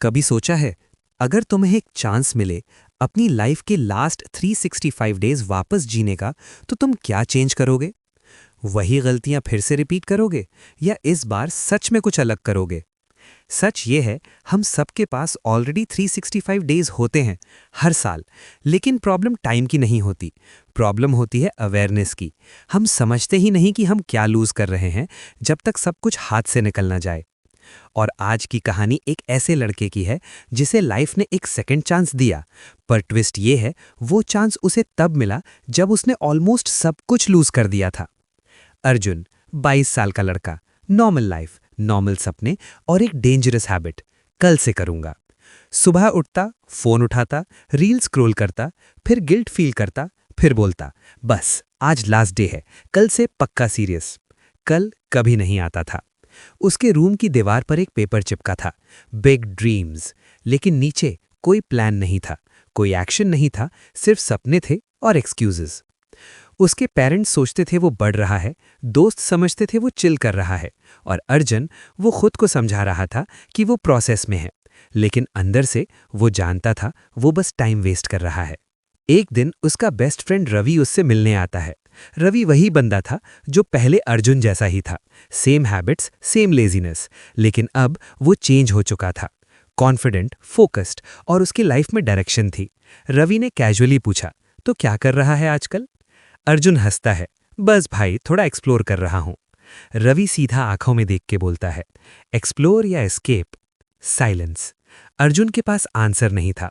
कभी सोचा है, अगर तुम्हें एक चांस मिले अपनी लाइफ के लास्ट 365 डेज वापस जीने का, तो तुम क्या चेंज करोगे? वही गलतियां फिर से रिपीट करोगे या इस बार सच में कुछ अलग करोगे? सच ये है, हम सबके पास ऑलरेडी 365 डेज होते हैं हर साल। लेकिन प्रॉब्लम टाइम की नहीं होती, प्रॉब्लम होती है अवेयरनेस की। हम समझते ही नहीं कि हम क्या लूज कर रहे हैं जब तक सब कुछ हाथ से निकल ना जाए। और आज की कहानी एक ऐसे लड़के की है जिसे लाइफ ने एक सेकंड चांस दिया, पर ट्विस्ट ये है, वो चांस उसे तब मिला जब उसने ऑलमोस्ट सब कुछ लूज कर दिया था। अर्जुन, 22 साल का लड़का, नॉर्मल लाइफ, नॉर्मल सपने और एक डेंजरस हैबिट, कल से करूंगा। सुबह उठता, फोन उठाता, रील स्क्रॉल करता, फिर गिल्ट फील करता, फिर बोलता, बस आज लास्ट डे है, कल से पक्का सीरियस। कल कभी नहीं आता था। उसके रूम की दीवार पर एक पेपर चिपका था, बिग ड्रीम्स, लेकिन नीचे कोई प्लान नहीं था, कोई एक्शन नहीं था, सिर्फ सपने थे और एक्सक्यूजेस। उसके पेरेंट्स सोचते थे वो बढ़ रहा है, दोस्त समझते थे वो चिल कर रहा है, और अर्जुन वो खुद को समझा रहा था कि वो प्रोसेस में है, लेकिन अंदर से वो जानता था वो बस टाइम वेस्ट कर रहा है। एक दिन उसका बेस्ट फ्रेंड रवि उससे मिलने आता है। रवि वही बंदा था जो पहले अर्जुन जैसा ही था, सेम हैबिट्स, सेम लेजीनेस, लेकिन अब वो चेंज हो चुका था, कॉन्फिडेंट, फोकस्ड, और उसकी लाइफ में डायरेक्शन थी। रवि ने कैजुअली पूछा, तो क्या कर रहा है आजकल? अर्जुन हंसता है, बस भाई थोड़ा एक्सप्लोर कर रहा हूं। रवि सीधा आंखों में देख के बोलता है, एक्सप्लोर या एस्केप? साइलेंस। अर्जुन के पास आंसर नहीं था।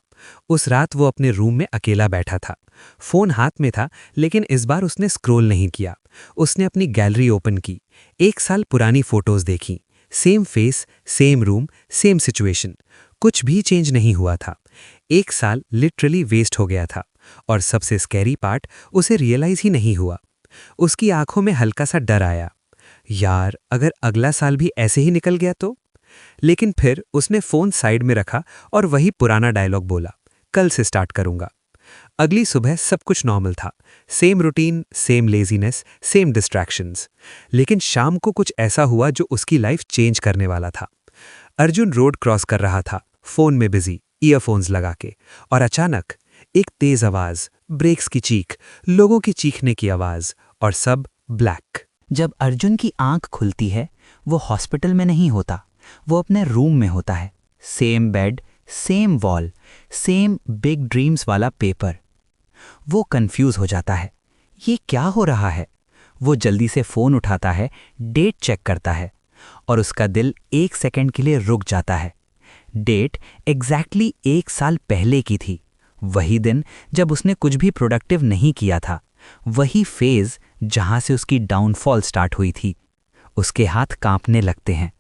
उस रात वो अपने रूम में अकेला बैठा था। फोन हाथ में था, लेकिन इस बार उसने स्क्रॉल नहीं किया। उसने अपनी गैलरी ओपन की, 1 साल पुरानी फोटोज देखी। Same face, same room, same situation, कुछ भी चेंज नहीं हुआ था। 1 साल लिटरली वेस्ट हो गया था, और सबसे स्कैरी पार्ट, उसे रियलाइज ही नहीं हुआ। उसकी आंखों में हल्का सा डर आया, यार अगर अगला साल भी ऐसे ही निकल गया तो? लेकिन फिर उसने फोन साइड में रखा और वही पुराना डायलॉग बोला, कल से स्टार्ट करूंगा। अगली सुबह सब कुछ नॉर्मल था, same routine, same laziness, same distractions. लेकिन शाम को कुछ ऐसा हुआ जो उसकी लाइफ चेंज करने वाला था। अर्जुन रोड क्रॉस कर रहा था, फोन में बिजी, ईयरफोन्स लगा के, और अचानक एक तेज आवाज, ब्रेक्स की चीख, लोगों की चीखने की आवाज, और सब ब्लैक। जब अर्जुन की आंख खुलती है, वो हॉस्पिटल में नहीं होता, वो अपने रूम में होता है। Same bed, same wall, same big dreams वाला पेपर। वो कंफ्यूज हो जाता है, ये क्या हो रहा है? वो जल्दी से फोन उठाता है, डेट चेक करता है, और उसका दिल 1 सेकंड के लिए रुक जाता है। डेट एग्जैक्टली 1 साल पहले की थी, वही दिन जब उसने कुछ भी प्रोडक्टिव नहीं किया था, वही फेज जहां से उसकी डाउनफॉल स्टार्ट हुई थी। उसके हाथ कांपने लगते हैं।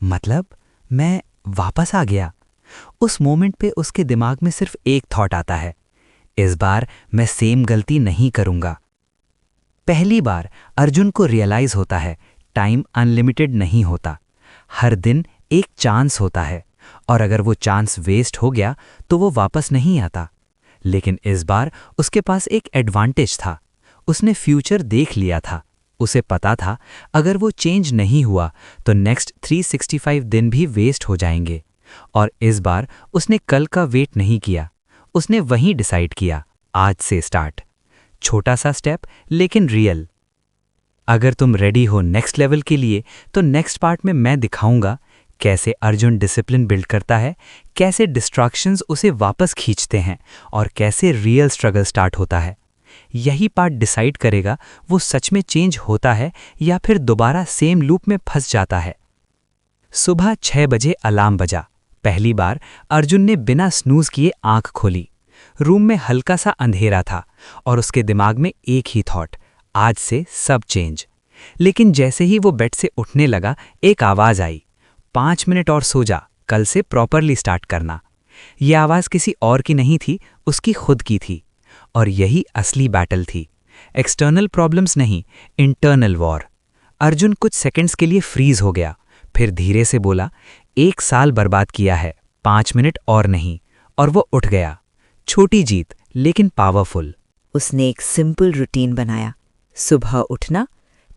मतलब मैं वापस आ गया। उस मोमेंट पे उसके दिमाग में सिर्फ एक थॉट आता है, इस बार मैं सेम गलती नहीं करूंगा। पहली बार अर्जुन को रियलाइज होता है, टाइम अनलिमिटेड नहीं होता, हर दिन एक चांस होता है, और अगर वो चांस वेस्ट हो गया तो वो वापस नहीं आता। लेकिन इस बार उसके पास एक एडवांटेज था, उसने फ्यूचर देख लिया था। उसे पता था अगर वो चेंज नहीं हुआ तो नेक्स्ट 365 दिन भी वेस्ट हो जाएंगे। और इस बार उसने कल का वेट नहीं किया, उसने वहीं डिसाइड किया, आज से स्टार्ट। छोटा सा स्टेप लेकिन रियल। अगर तुम रेडी हो नेक्स्ट लेवल के लिए, तो नेक्स्ट पार्ट में मैं दिखाऊंगा कैसे अर्जुन डिसिप्लिन बिल्ड करता है, कैसे डिस्ट्रैक्शंस उसे वापस खींचते हैं, और कैसे रियल स्ट्रगल स्टार्ट होता है। यही पार्ट डिसाइड करेगा वो सच में चेंज होता है या फिर दोबारा सेम लूप में फंस जाता है। सुबह 6 बजे अलार्म बजा। पहली बार अर्जुन ने बिना स्नूज किए आंख खोली। रूम में हल्का सा अंधेरा था और उसके दिमाग में एक ही थॉट, आज से सब चेंज। लेकिन जैसे ही वो बेड से उठने लगा, एक आवाज आई, 5 मिनट और सो जा, कल से प्रॉपरली स्टार्ट करना। यह आवाज किसी और की नहीं थी, उसकी खुद की थी। और यही असली बैटल थी, एक्सटर्नल प्रॉब्लम्स नहीं, इंटरनल वॉर। अर्जुन कुछ सेकंड्स के लिए फ्रीज हो गया, फिर धीरे से बोला, 1 साल बर्बाद किया है, 5 मिनट और नहीं, और वो उठ गया। छोटी जीत लेकिन पावरफुल। उसने एक सिंपल रूटीन बनाया, सुबह उठना,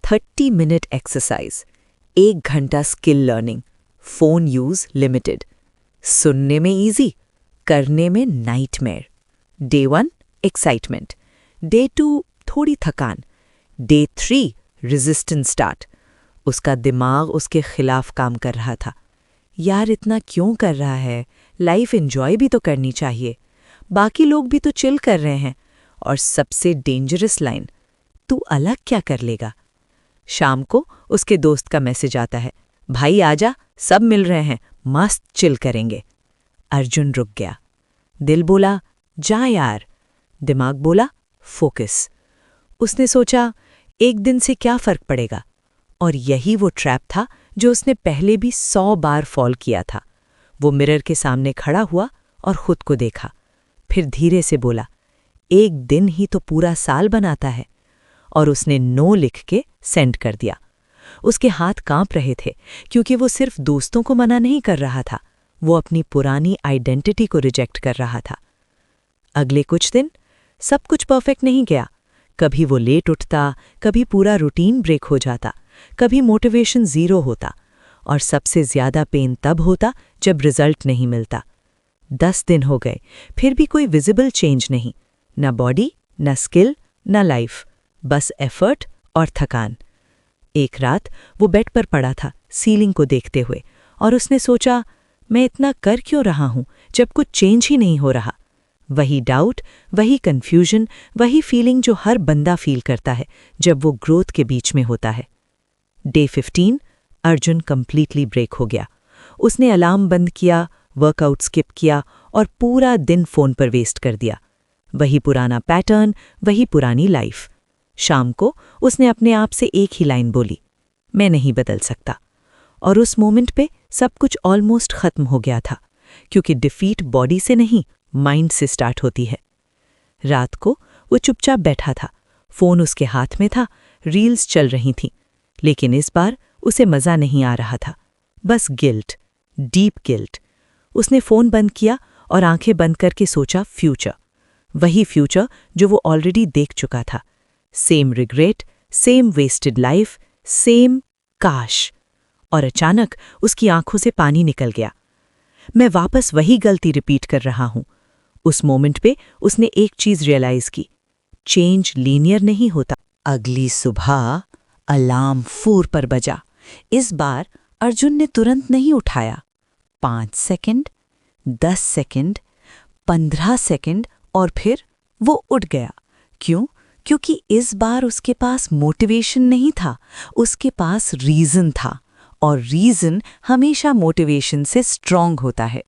30 मिनट एक्सरसाइज, 1 घंटा skill learning, phone use limited, सुनने में इजी, करने में नाइटमेयर। डे 1 एक्साइटमेंट, डे 2 थोड़ी थकान, डे 3 रेजिस्टेंस स्टार्ट। उसका दिमाग उसके खिलाफ काम कर रहा था। यार इतना क्यों कर रहा है, लाइफ एंजॉय भी तो करनी चाहिए, बाकी लोग भी तो चिल कर रहे हैं। और सबसे डेंजरस लाइन, तू अलग क्या कर लेगा। शाम को उसके दोस्त का मैसेज आता है, भाई आजा, सब मिल रहे हैं, मस्त चिल करेंगे। अर्जुन रुक गया। दिल बोला जा यार, दिमाग बोला फोकस। उसने सोचा एक दिन से क्या फर्क पड़ेगा। और यही वो ट्रैप था जो उसने पहले भी 100 बार फॉल किया था। वो मिरर के सामने खड़ा हुआ और खुद को देखा, फिर धीरे से बोला, एक दिन ही तो पूरा साल बनाता है। और उसने नो लिख के सेंड कर दिया। उसके हाथ कांप रहे थे, क्योंकि वो सिर्फ दोस्तों को मना नहीं कर रहा था, वो अपनी पुरानी आइडेंटिटी को रिजेक्ट कर रहा था। अगले कुछ दिन सब कुछ परफेक्ट नहीं गया। कभी वो लेट उठता, कभी पूरा रूटीन ब्रेक हो जाता, कभी मोटिवेशन 0 होता, और सबसे ज्यादा पेन तब होता जब रिजल्ट नहीं मिलता। 10 दिन हो गए, फिर भी कोई विजिबल चेंज नहीं, न बॉडी, न स्किल, न लाइफ, बस एफर्ट और थकान। एक रात वो बेड पर पड़ा था, सीलिंग को देखते हुए, और उसने सोचा, मैं इतना कर क्यों रहा हूं जब कुछ चेंज ही नहीं हो रहा। वही डाउट, वही कंफ्यूजन, वही फीलिंग जो हर बंदा फील करता है जब वो ग्रोथ के बीच में होता है। डे 15 अर्जुन कंप्लीटली ब्रेक हो गया। उसने अलार्म बंद किया, वर्कआउट स्किप किया और पूरा दिन फोन पर वेस्ट कर दिया। वही पुराना पैटर्न, वही पुरानी लाइफ। शाम को उसने अपने आप से एक ही लाइन बोली, मैं नहीं बदल सकता। और उस मोमेंट पे सब कुछ ऑलमोस्ट खत्म हो गया था, क्योंकि डिफीट बॉडी से नहीं, माइंड से स्टार्ट होती है। रात को वो चुपचाप बैठा था, फोन उसके हाथ में था, रील्स चल रही थीं, लेकिन इस बार उसे मजा नहीं आ रहा था, बस गिल्ट, डीप गिल्ट। उसने फोन बंद किया और आंखें बंद करके सोचा फ्यूचर, वही फ्यूचर जो वो ऑलरेडी देख चुका था। Same regret, same wasted life, same काश। और अचानक उसकी आंखों से पानी निकल गया। मैं वापस वही गलती रिपीट कर रहा हूं। उस मोमेंट पे उसने एक चीज रियलाइज की, चेंज लीनियर नहीं होता। अगली सुबह अलार्म 4 पर बजा। इस बार अर्जुन ने तुरंत नहीं उठाया। 5 सेकंड, 10 सेकंड, 15 सेकंड और फिर वो उठ गया। क्यों? क्योंकि इस बार उसके पास मोटिवेशन नहीं था, उसके पास रीजन था, और रीजन हमेशा मोटिवेशन से स्ट्रांग होता है।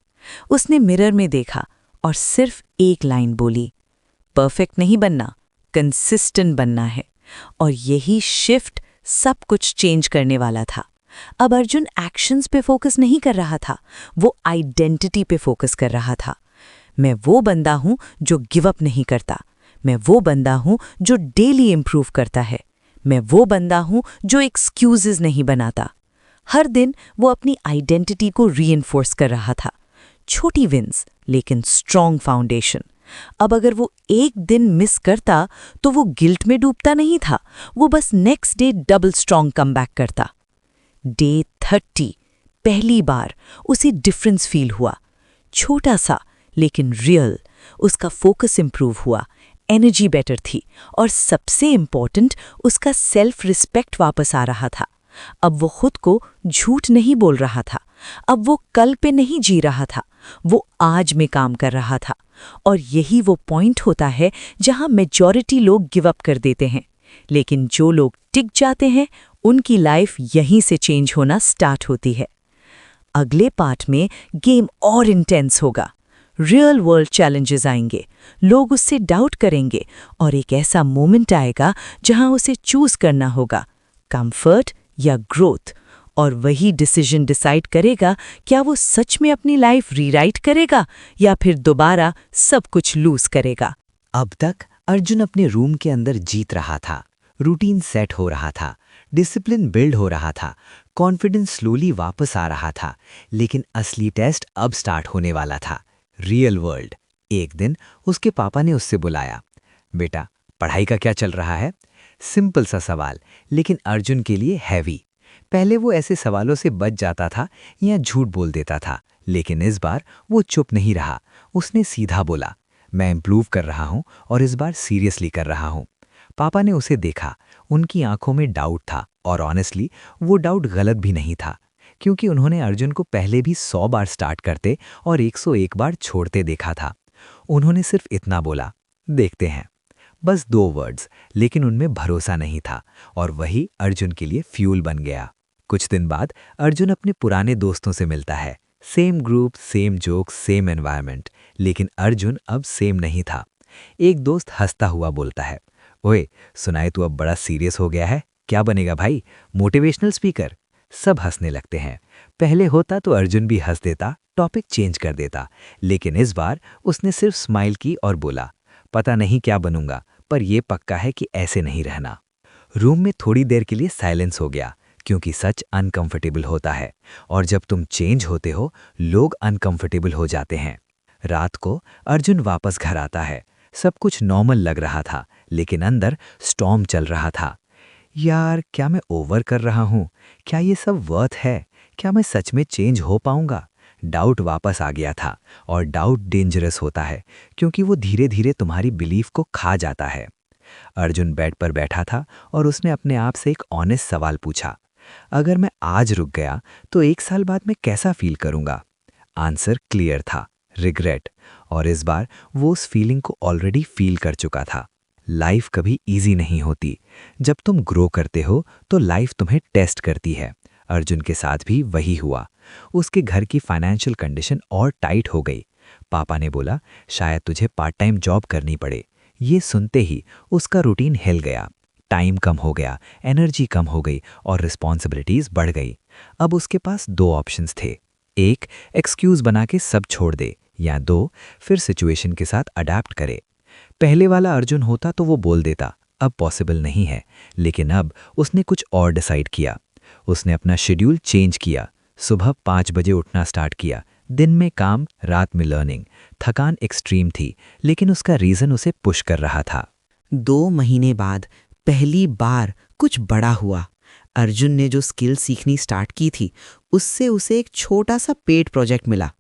उसने मिरर में देखा और सिर्फ एक लाइन बोली, परफेक्ट नहीं बनना, कंसिस्टेंट बनना है। और यही शिफ्ट सब कुछ चेंज करने वाला था। अब अर्जुन एक्शंस पे फोकस नहीं कर रहा था, वो आइडेंटिटी पे फोकस कर रहा था। मैं वो बंदा हूं जो गिव अप नहीं करता, मैं वो बंदा हूं जो डेली इंप्रूव करता है, मैं वो बंदा हूं जो एक्सक्यूजेस नहीं बनाता। हर दिन वो अपनी आइडेंटिटी को रीइंफोर्स कर रहा था। छोटी विंस लेकिन स्ट्रॉन्ग फाउंडेशन। अब अगर वो एक दिन मिस करता तो वो गिल्ट में डूबता नहीं था, वो बस next day double strong comeback करता। डे 30 पहली बार उसे डिफरेंस फील हुआ, छोटा सा लेकिन रियल। उसका फोकस इंप्रूव हुआ, एनर्जी बेटर थी, और सबसे इंपॉर्टेंट उसका सेल्फ रिस्पेक्ट वापस आ रहा था। अब वो खुद को झूठ नहीं बोल रहा था, अब वो कल पे नहीं जी रहा था, वो आज में काम कर रहा था। और यही वो पॉइंट होता है जहां मेजॉरिटी लोग गिव अप कर देते हैं, लेकिन जो लोग टिक जाते हैं उनकी लाइफ यहीं से चेंज होना स्टार्ट होती है। अगले पार्ट में गेम और इंटेंस होगा। रियल वर्ल्ड चैलेंजेस आएंगे, लोग उससे डाउट करेंगे, और एक ऐसा मोमेंट आएगा जहां उसे चूज करना होगा, कंफर्ट या ग्रोथ। और वही डिसीजन डिसाइड करेगा क्या वो सच में अपनी लाइफ रीराइट करेगा या फिर दोबारा सब कुछ लूज करेगा। अब तक अर्जुन अपने रूम के अंदर जीत रहा था, रूटीन सेट हो रहा था, डिसिप्लिन बिल्ड हो रहा था, कॉन्फिडेंस स्लोली वापस आ रहा था। लेकिन असली टेस्ट अब स्टार्ट होने वाला था, रियल वर्ल्ड। एक दिन उसके पापा ने उससे बुलाया, बेटा पढ़ाई का क्या चल रहा है? सिंपल सा सवाल, लेकिन अर्जुन के लिए हैवी। पहले वो ऐसे सवालों से बच जाता था या झूठ बोल देता था, लेकिन इस बार वो चुप नहीं रहा। उसने सीधा बोला, मैं इम्प्रूव कर रहा हूँ और इस बार सीरियसली कर रहा हूँ। पापा ने उसे देखा, उनकी आंखों में डाउट था और ऑनेस्टली वो डाउट गलत भी नहीं था, क्योंकि उन्होंने अर्जुन को पहले भी 100 बार स्टार्ट करते और 101 बार छोड़ते देखा था। उन्होंने सिर्फ इतना बोला, देखते हैं। बस 2 वर्ड्स, लेकिन उनमें भरोसा नहीं था और वही अर्जुन के लिए फ्यूल बन गया। कुछ दिन बाद अर्जुन अपने पुराने दोस्तों से मिलता है। Same group, same jokes, same environment, लेकिन अर्जुन अब सेम नहीं था। एक दोस्त हंसता हुआ बोलता है, ओए सुनाए तू अब बड़ा सीरियस हो गया है, क्या बनेगा भाई, मोटिवेशनल स्पीकर। सब हंसने लगते हैं। पहले होता तो अर्जुन भी हंस देता, टॉपिक चेंज कर देता, लेकिन इस बार उसने सिर्फ स्माइल की और बोला, पता नहीं क्या बनूंगा, पर यह पक्का है कि ऐसे नहीं रहना। रूम में थोड़ी देर के लिए साइलेंस हो गया, क्योंकि सच अनकंफर्टेबल होता है और जब तुम चेंज होते हो लोग अनकंफर्टेबल हो जाते हैं। रात को अर्जुन वापस घर आता है। सब कुछ नॉर्मल लग रहा था, लेकिन अंदर स्टॉर्म चल रहा था। यार, क्या मैं ओवर कर रहा हूँ? क्या ये सब वर्थ है? क्या मैं सच में चेंज हो पाऊंगा? डाउट वापस आ गया था और डाउट डेंजरस होता है, क्योंकि वो धीरे धीरे तुम्हारी बिलीफ को खा जाता है। अर्जुन बेड पर बैठा था और उसने अपने आप से एक ऑनेस्ट सवाल पूछा, अगर मैं आज रुक गया तो 1 साल बाद मैं कैसा फील करूंगा? आंसर क्लियर था, रिग्रेट। और इस बार वो उस फीलिंग को ऑलरेडी फील कर चुका था। लाइफ कभी इजी नहीं होती। जब तुम ग्रो करते हो तो लाइफ तुम्हें टेस्ट करती है। अर्जुन के साथ भी वही हुआ। उसके घर की फाइनेंशियल कंडीशन और टाइट हो गई। पापा ने बोला, शायद तुझे पार्ट टाइम जॉब करनी पड़े। ये सुनते ही उसका रूटीन हिल गया। टाइम कम हो गया, एनर्जी कम हो गई और रिस्पॉन्सिबिलिटीज बढ़ गई। अब उसके पास 2 ऑप्शंस थे, 1 एक्सक्यूज बना के सब छोड़ दे, या 2 फिर सिचुएशन के साथ अडैप्ट करे। पहले वाला अर्जुन होता तो वो बोल देता, अब पॉसिबल नहीं है, लेकिन अब उसने कुछ और डिसाइड किया। उसने अपना शेड्यूल चेंज किया। सुबह 5 बजे उठना स्टार्ट किया। दिन में काम, रात में लर्निंग। थकान एक्सट्रीम थी, लेकिन उसका रीज़न उसे पुश कर रहा था। 2 महीने बाद पहली बार कुछ बड़ा हुआ। अर्जुन ने जो स्किल सीखनी स्टार्ट की थी, उससे उसे एक छोटा सा पेड प्रोजेक्ट मिला।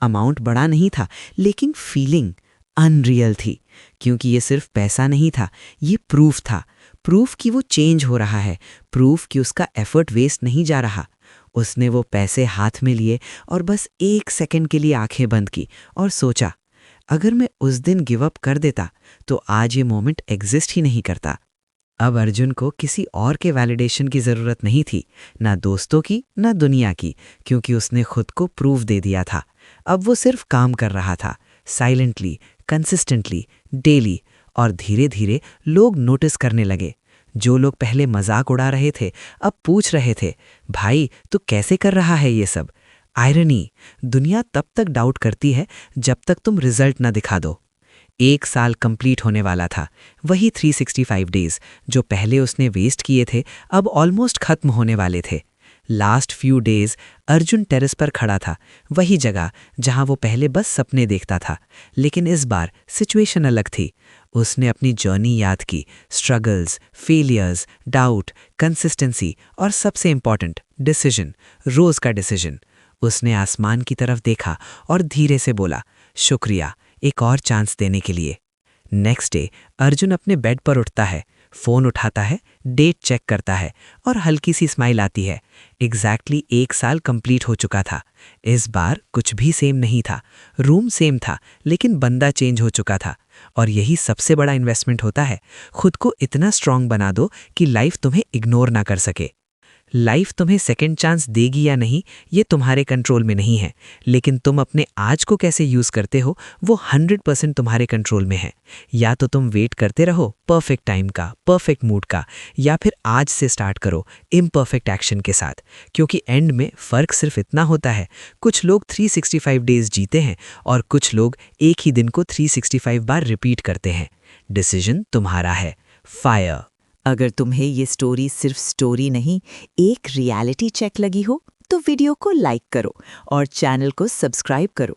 अमाउंट बड़ा नहीं था, लेकिन फीलिंग अनरियल थी, क्योंकि ये सिर्फ पैसा नहीं था, ये प्रूफ था। प्रूफ कि वो चेंज हो रहा है, प्रूफ कि उसका एफर्ट वेस्ट नहीं जा रहा। उसने वो पैसे हाथ में लिए और बस 1 सेकंड के लिए आंखें बंद की और सोचा, अगर मैं उस दिन गिव अप कर देता तो आज ये मोमेंट एग्जिस्ट ही नहीं करता। अब अर्जुन को किसी और के वैलिडेशन की ज़रूरत नहीं थी, ना दोस्तों की, ना दुनिया की, क्योंकि उसने खुद को प्रूफ दे दिया था। अब वो सिर्फ काम कर रहा था, साइलेंटली, कंसिस्टेंटली, डेली, और धीरे धीरे लोग नोटिस करने लगे। जो लोग पहले मजाक उड़ा रहे थे, अब पूछ रहे थे, भाई तू कैसे कर रहा है ये सब? आयरनी, दुनिया तब तक डाउट करती है जब तक तुम रिजल्ट ना दिखा दो। 1 साल कंप्लीट होने वाला था। वही 365 डेज जो पहले उसने वेस्ट किए थे, अब ऑलमोस्ट खत्म होने वाले थे। Last few days Arjun terrace पर खड़ा था, वही जगह जहां वो पहले बस सपने देखता था। लेकिन इस बार सिचुएशन अलग थी। उसने अपनी जर्नी याद की, स्ट्रगल्स, फेलियर्स, डाउट, कंसिस्टेंसी और सबसे इंपॉर्टेंट डिसीजन, रोज का डिसीजन। उसने आसमान की तरफ देखा और धीरे से बोला, शुक्रिया एक और चांस देने के लिए। नेक्स्ट डे अर्जुन अपने बेड पर उठता है, फोन उठाता है, डेट चेक करता है और हल्की सी स्माइल आती है। एग्जैक्टली 1 साल कंप्लीट हो चुका था। इस बार कुछ भी सेम नहीं था, रूम सेम था, लेकिन बंदा चेंज हो चुका था। और यही सबसे बड़ा इन्वेस्टमेंट होता है, खुद को इतना स्ट्रांग बना दो कि लाइफ तुम्हें इग्नोर ना कर सके। लाइफ तुम्हें सेकंड चांस देगी या नहीं, ये तुम्हारे कंट्रोल में नहीं है, लेकिन तुम अपने आज को कैसे यूज करते हो वो 100% तुम्हारे कंट्रोल में है। या तो तुम वेट करते रहो परफेक्ट टाइम का, परफेक्ट मूड का, या फिर आज से स्टार्ट करो इम्परफेक्ट एक्शन के साथ। क्योंकि एंड में फर्क सिर्फ इतना होता है, कुछ लोग 365 डेज जीते हैं और कुछ लोग एक ही दिन को 365 बार रिपीट करते हैं। डिसीजन तुम्हारा है। फायर। अगर तुम्हें ये स्टोरी सिर्फ स्टोरी नहीं, एक रियलिटी चेक लगी हो तो वीडियो को लाइक करो और चैनल को सब्सक्राइब करो,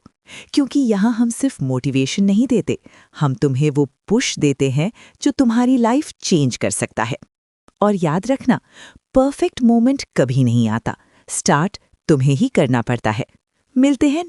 क्योंकि यहाँ हम सिर्फ मोटिवेशन नहीं देते, हम तुम्हें वो पुश देते हैं जो तुम्हारी लाइफ चेंज कर सकता है। और याद रखना, परफेक्ट मोमेंट कभी नहीं आता, स्टार्ट तुम्हें ही करना पड़ता है। मिलते हैं